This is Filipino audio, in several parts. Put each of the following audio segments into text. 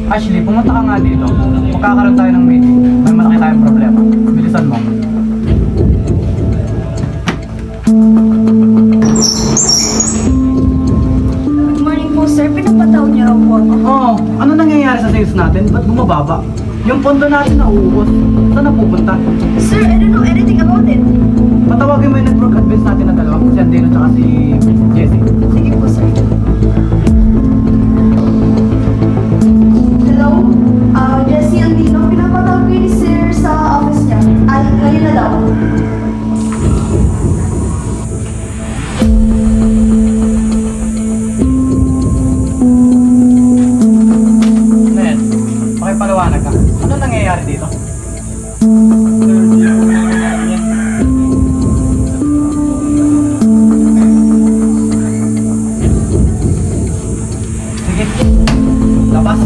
Ashley, pumunta ka nga dito. Magkakaroon tayo ng meeting. May malaki tayong problema. Bilisan mo. Good morning po, sir. Pinapatawag niyo raw po ako. Oo, ano nangyayari sa sales natin? Ba't bumababa? Yung pondo natin nauubos. Saan na pupunta? Sir, I don't know anything about it. Patawagin mo yung network admins natin na dalawa. Si Andino at si Jessie. Sige po, sir. Hello? Jessie Andino. Pinapatawag ko ni sir sa office niya. Ay, ngayon na daw. Ned, pakipaliwanag ka. Ano nangyayari dito? Sige, labas.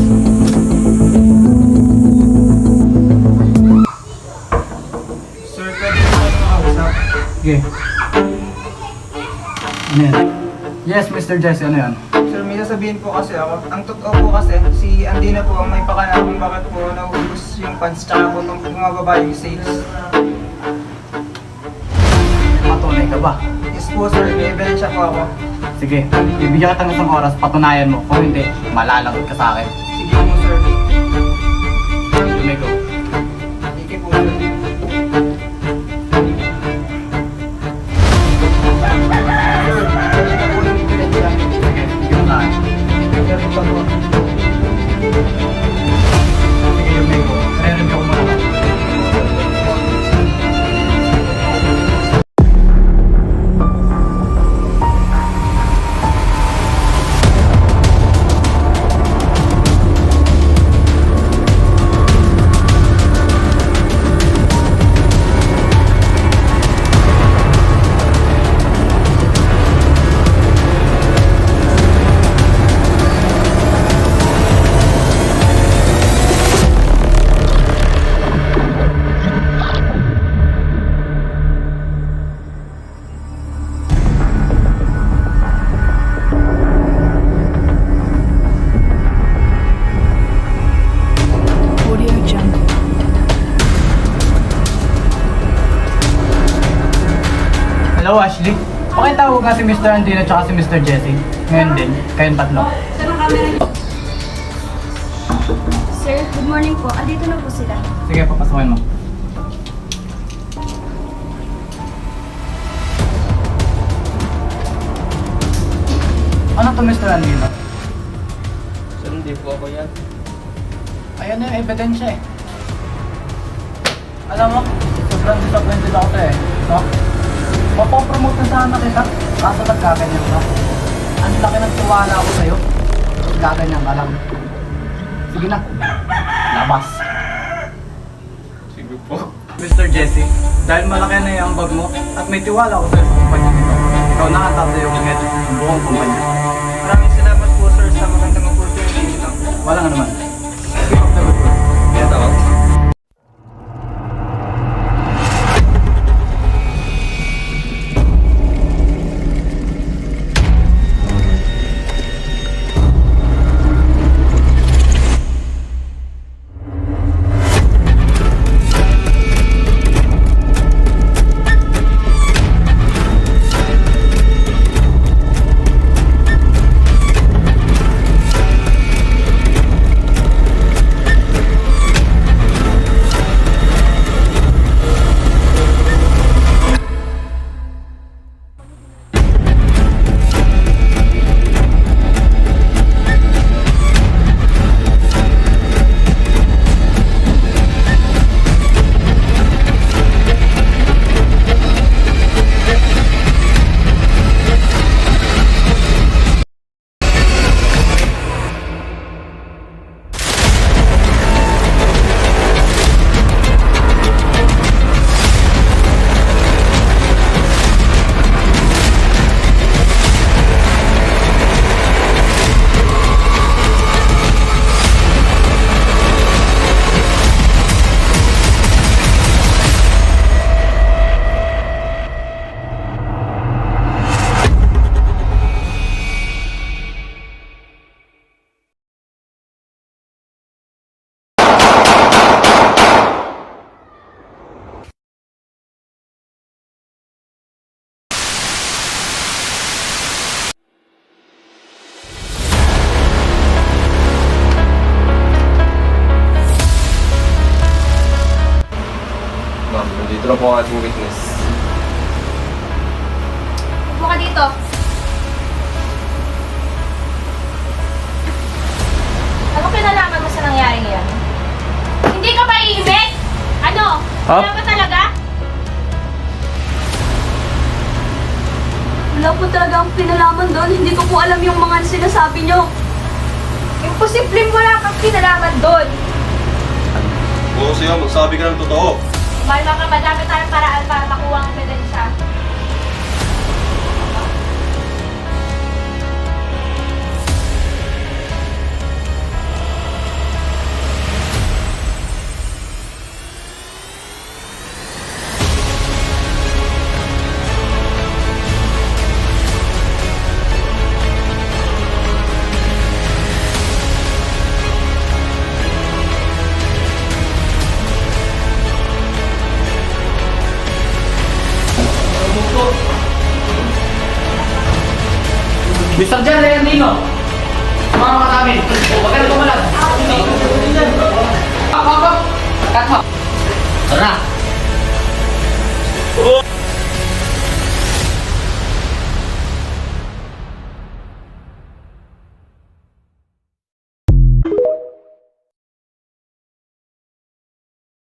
Sir, pwede mo kayo makausap? Sige. Ned. Yes, Mr. Jesse, ano yan? Sir, may sasabihin po kasi ako. Ang totoo po kasi, si Andina po ang may pakana kung bakit po nauubos yung funds tsaka po itong bumababa yung sales. Patunay ka ba? Yes po sir, may ebidensya po ako. Sige, bibigyan kita ng isang oras, patunayan mo. Kung hindi, malalagot ka sa akin. Sige po sir. Tumigo. Sige po sir. Sir, pwede na po yung ebidensya. Sige, bigyan mo sa akin. Sir, ito po. Sige, Tumigo. Re-review ko muna ka. Audio Jungle. Hello, Ashley. Pakitawag nga si Mr. Andino at si Mr. Jesse. Ngayon din, kayong tatlo. Sir, good morning po. Andito na po sila. Sige, papasukin mo. Ano to, Mr. Andino? Sir, hindi po ako yan. Ayan na yung ebidensya eh. Alam mo, sobrang disappointed ako eh. No? Mapopromote na sana kita, kaso nagkaganyan ka. Ang laki ng tuwala ako sa'yo. Gaganyan ka lang. Sige na, labas. Sige po. Mr. Jesse, dahil malaki na yung bag mo at may tiwala ako sa'yo sa kumpanya nito, ikaw na ang tatay yung head ng buong kumpanya. Maraming salamat po sir sa magandang opportunity nito. Walang ano man. Keep up the good work. Kaya tawag. po ang ating witness. Upo ka dito. Ano kinalaman mo sa nangyari ngayon? Hindi ka ba iimik? Ano? Wala ba talaga? Wala po talaga ang pinalaman doon. Hindi ko po alam yung mga sinasabi nyo. Imposibleng wala kang kinalaman doon. Oo, siya, magsabi ka ng totoo. Malma ka, madami tayong paraan para makuha ang ebidensya. Mr. John Leandino! Sumama ka namin! Huwag ka na tumalag! Cut mo! Tara na!